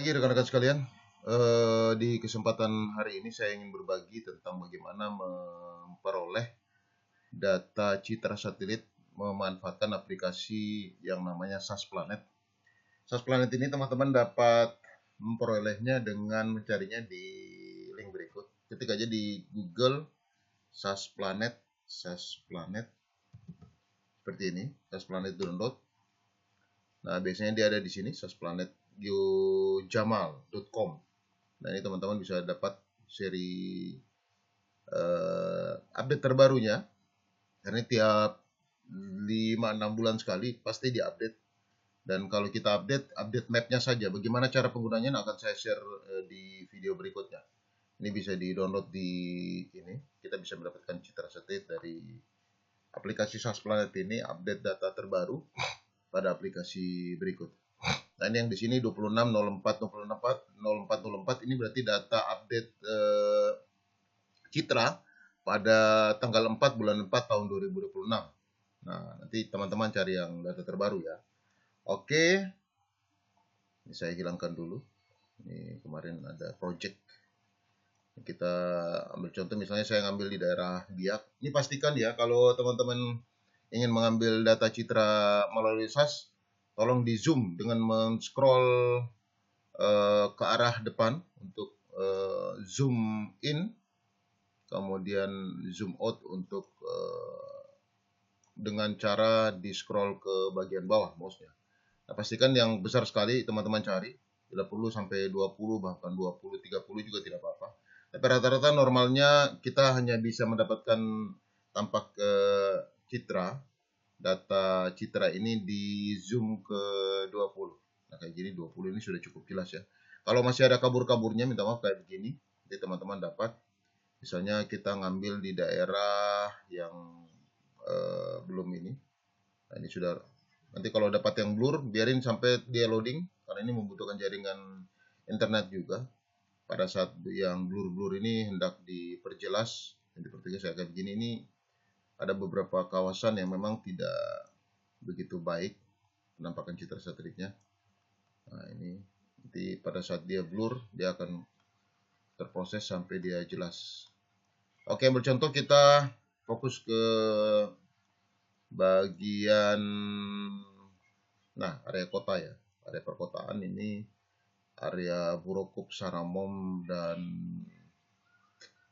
Lagi rekan-rekan sekalian, di kesempatan hari ini saya ingin berbagi tentang bagaimana memperoleh data citra satelit memanfaatkan aplikasi yang namanya SAS Planet. SAS Planet ini teman-teman dapat memperolehnya dengan mencarinya di link berikut. Ketik aja di Google SAS Planet seperti ini, SAS Planet download. Nah, biasanya dia ada di sini, sasplanetyojamal.com. Nah, ini teman-teman bisa dapat seri update terbarunya. Karena tiap 5-6 bulan sekali pasti diupdate. Dan kalau kita update mapnya saja. Bagaimana cara penggunanya akan saya share di video berikutnya. Ini bisa di-download di ini. Kita bisa mendapatkan citra satelit dari aplikasi SAS Planet ini, update data terbaru pada aplikasi berikut. Nah, ini yang di sini 26.04.04 ini berarti data update citra pada tanggal 4 bulan 4 tahun 2026. Nah, nanti teman-teman cari yang data terbaru ya. Oke. Ini saya hilangkan dulu. Ini kemarin ada project. Kita ambil contoh, misalnya saya ngambil di daerah Biak. Ini pastikan ya, kalau teman-teman ingin mengambil data citra melalui SAS, tolong di zoom dengan men-scroll ke arah depan untuk zoom in, kemudian zoom out untuk dengan cara di scroll ke bagian bawah mouse-nya. Nah, pastikan yang besar sekali teman-teman cari, bila perlu sampai 20, bahkan 20, 30 juga tidak apa-apa. Tapi rata-rata normalnya kita hanya bisa mendapatkan tampak citra, data citra ini di zoom ke 20. Nah, kayak gini 20 ini sudah cukup jelas ya. Kalau masih ada kabur-kaburnya, minta maaf kayak begini. Jadi teman-teman dapat, misalnya kita ngambil di daerah yang belum ini. Nah, ini sudah. Nanti kalau dapat yang blur, biarin sampai dia loading, karena ini membutuhkan jaringan internet juga. Pada saat yang blur-blur ini hendak diperjelas, yang dipertegas kayak begini, ini ada beberapa kawasan yang memang tidak begitu baik penampakan citra satelitnya. Nah, ini nanti pada saat dia blur, dia akan terproses sampai dia jelas. Oke, bercontoh kita fokus ke bagian area kota ya, area perkotaan. Ini area Burokup, Saramom, dan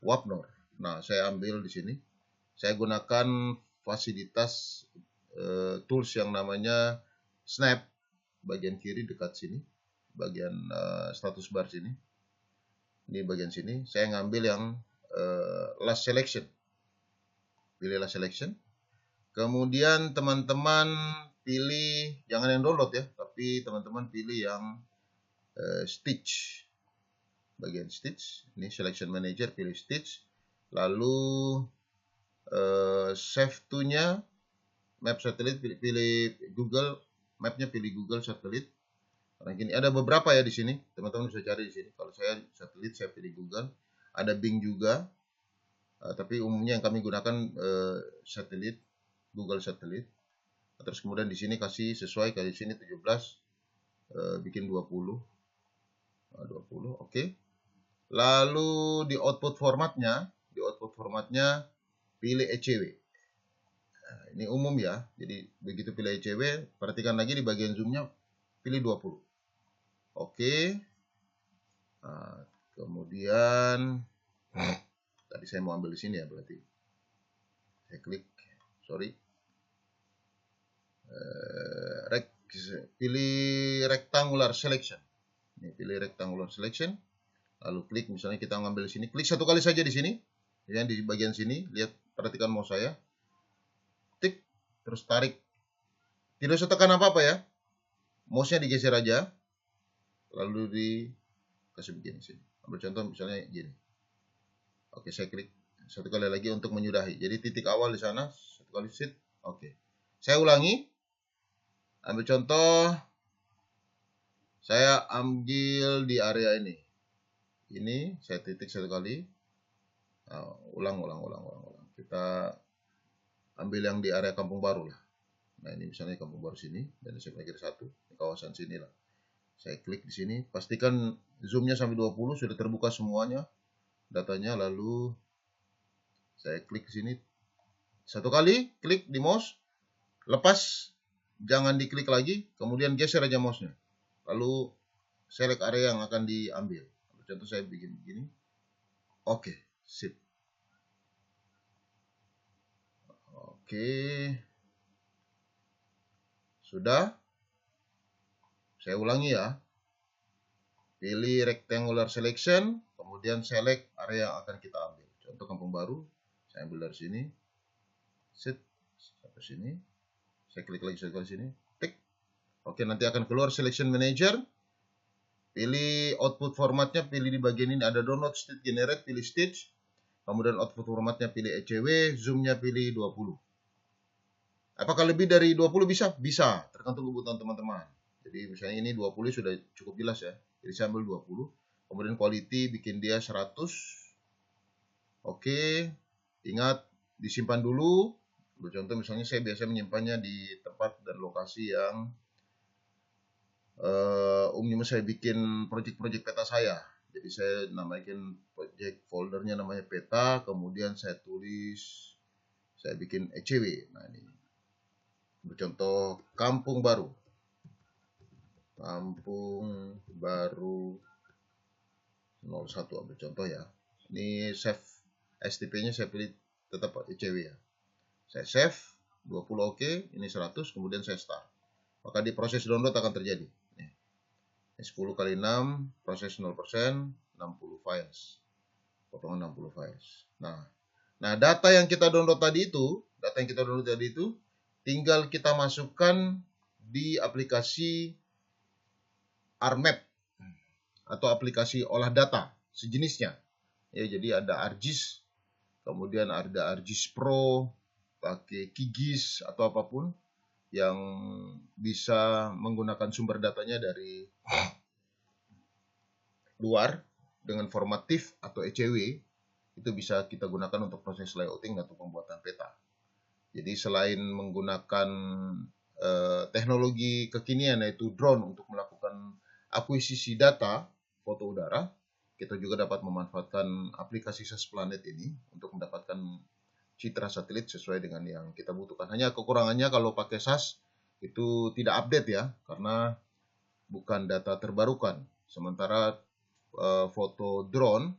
Wapnor. Nah, saya ambil di sini. Saya gunakan fasilitas tools yang namanya Snap, bagian kiri dekat sini, bagian status bar sini. Ini bagian sini. Saya ngambil yang last selection. Pilih last selection. Kemudian teman-teman pilih, jangan yang download ya, tapi teman-teman pilih yang stitch. Bagian stitch. Ini selection manager, pilih stitch. Lalu save to-nya map satelit, pilih Google mapnya, pilih Google satelit. Karena gini ada beberapa ya di sini, teman-teman bisa cari di sini. Kalau saya satelit, saya pilih Google. Ada Bing juga, tapi umumnya yang kami gunakan satelit, Google satelit. Terus kemudian di sini kasih sesuai, kayak di sini 17, bikin 20, 20, oke. Lalu di output formatnya pilih ECW. Nah, ini umum ya. Jadi begitu pilih ECW, perhatikan lagi di bagian zoomnya pilih 20. Oke. Nah, kemudian tadi saya mau ambil di sini ya, berarti saya klik, pilih rectangular selection. Ini pilih rectangular selection. Lalu klik, misalnya kita ngambil di sini, klik satu kali saja di sini, ya, di bagian sini. Lihat, perhatikan mouse saya, tik, terus tarik. Tidak usah tekan apa-apa ya, mouse-nya digeser aja, lalu dikasih begini sini. Ambil contoh misalnya gini. Oke, saya klik satu kali lagi untuk menyudahi. Jadi titik awal di sana, satu kali sit. Oke, saya ulangi. Ambil contoh, saya ambil di area ini. Ini saya titik satu kali. Nah, ulang. Kita ambil yang di area Kampung Baru lah. Nah, ini misalnya Kampung Baru sini, dan saya pikir satu, di kawasan sini lah. Saya klik di sini, pastikan zoomnya sampai 20 sudah terbuka semuanya datanya, lalu saya klik di sini. Satu kali klik di mouse, lepas, jangan diklik lagi, kemudian geser aja mouse-nya. Lalu select area yang akan diambil. Contoh saya bikin begini. Oke, sip. Oke. Sudah. Saya ulangi ya. Pilih rectangular selection, kemudian select area yang akan kita ambil. Contoh Kampung Baru, saya ambil dari sini. Set sampai sini. Saya klik lagi sekali sini. Klik. Oke, nanti akan keluar selection manager. Pilih output formatnya, pilih di bagian ini ada download state generate, pilih stitch. Kemudian output formatnya pilih ECW, zoomnya pilih 20. Apakah lebih dari 20 bisa? Bisa, tergantung kebutuhan teman-teman. Jadi misalnya ini 20 sudah cukup jelas ya. Jadi saya ambil 20. Kemudian quality bikin dia 100. Oke. Ingat disimpan dulu. Contoh misalnya saya biasa menyimpannya di tempat dan lokasi yang umumnya saya bikin project-project peta saya. Jadi saya namakan project foldernya namanya peta, kemudian saya tulis, saya bikin ECW. Nah ini, contoh Kampung Baru. Kampung Baru 01 ambil contoh ya. Ini save STP-nya saya pilih tetap ECW ya. Saya save, 20 oke, ini 100, kemudian saya start. Maka di proses download akan terjadi. 10 kali 6, proses 0%, 60 files. Potongan 60 files. Nah, data yang kita download tadi itu, tinggal kita masukkan di aplikasi RMap atau aplikasi olah data sejenisnya. Ya, jadi ada ArcGIS, kemudian ada ArcGIS Pro, pakai QGIS atau apapun yang bisa menggunakan sumber datanya dari luar dengan formatif atau ECW, itu bisa kita gunakan untuk proses layouting atau pembuatan peta. Jadi selain menggunakan teknologi kekinian yaitu drone untuk melakukan akuisisi data foto udara, kita juga dapat memanfaatkan aplikasi SAS Planet ini untuk mendapatkan citra satelit sesuai dengan yang kita butuhkan. Hanya kekurangannya kalau pakai SAS itu tidak update ya, karena bukan data terbarukan. Sementara foto drone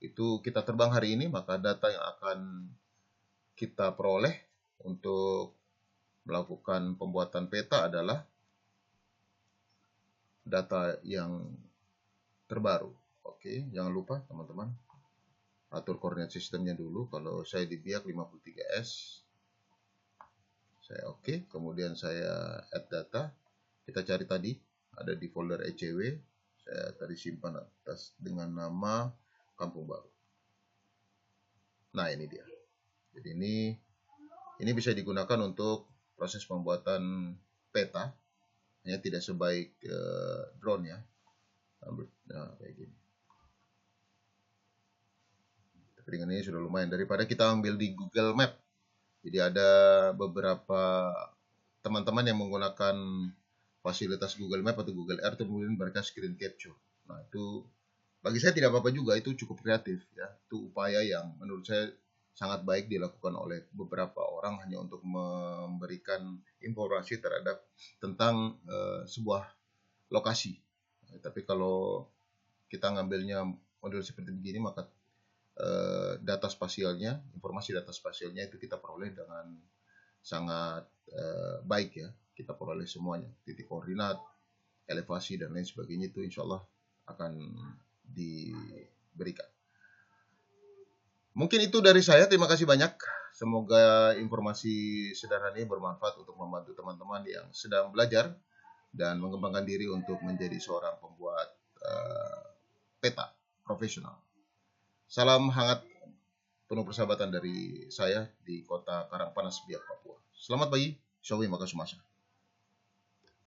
itu kita terbang hari ini, maka data yang akan kita peroleh untuk melakukan pembuatan peta adalah data yang terbaru. Oke, jangan lupa teman-teman atur koordinat sistemnya dulu. Kalau saya di biak 53S, saya oke. Kemudian saya add data. Kita cari tadi ada di folder ECW. Saya tadi simpan atas dengan nama Kampung Baru. Nah ini dia. Jadi ini bisa digunakan untuk proses pembuatan peta. Hanya tidak sebaik drone ya. Nah kayak gini. Tapi dengan ini sudah lumayan daripada kita ambil di Google Map. Jadi ada beberapa teman-teman yang menggunakan fasilitas Google Map atau Google Earth, kemudian mereka screen capture. Nah itu bagi saya tidak apa-apa juga, itu cukup kreatif ya. Itu upaya yang menurut saya sangat baik dilakukan oleh beberapa orang hanya untuk memberikan informasi terhadap tentang sebuah lokasi. Tapi kalau kita ngambilnya model seperti begini, maka data spasialnya, informasi data spasialnya itu kita peroleh dengan sangat baik ya. Kita peroleh semuanya, titik koordinat, elevasi dan lain sebagainya, itu insya Allah akan diberikan. Mungkin itu dari saya, terima kasih banyak. Semoga informasi sederhana ini bermanfaat untuk membantu teman-teman yang sedang belajar dan mengembangkan diri untuk menjadi seorang pembuat peta profesional. Salam hangat penuh persahabatan dari saya di kota Karangpanas, Biak, Papua. Selamat pagi, Syawi Makasumasa.